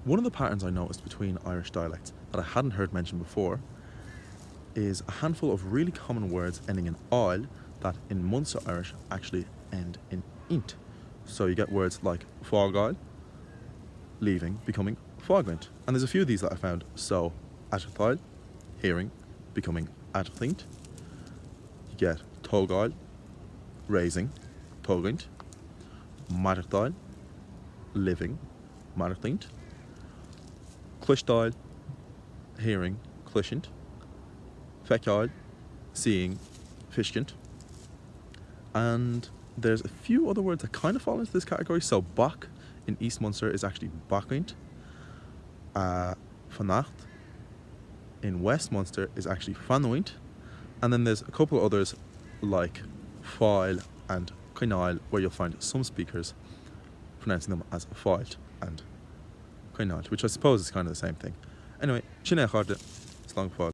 One of the patterns I noticed between Irish dialects that I hadn't heard mentioned before is a handful of really common words ending in "oil" that in Munster Irish actually end in "int." So you get words like fágáil, leaving, becoming fágaint. And there's a few of these that I found. So atartáil, hearing, becoming atarthaint. You get tógáil, raising, tógaint. Matartáil, living, matarthaint. Clistáil, hearing, clishint. Feiceáil, seeing, fishkint. And there's a few other words that kind of fall into this category. So bach in East Munster is actually bachint. Fanacht in West Munster is actually fanoint. And then there's a couple of others like fáil and cainail, where you'll find some speakers pronouncing them as fáilt and cainail, which I suppose is kind of the same thing. Anyway, sin é chairde, slán fáil.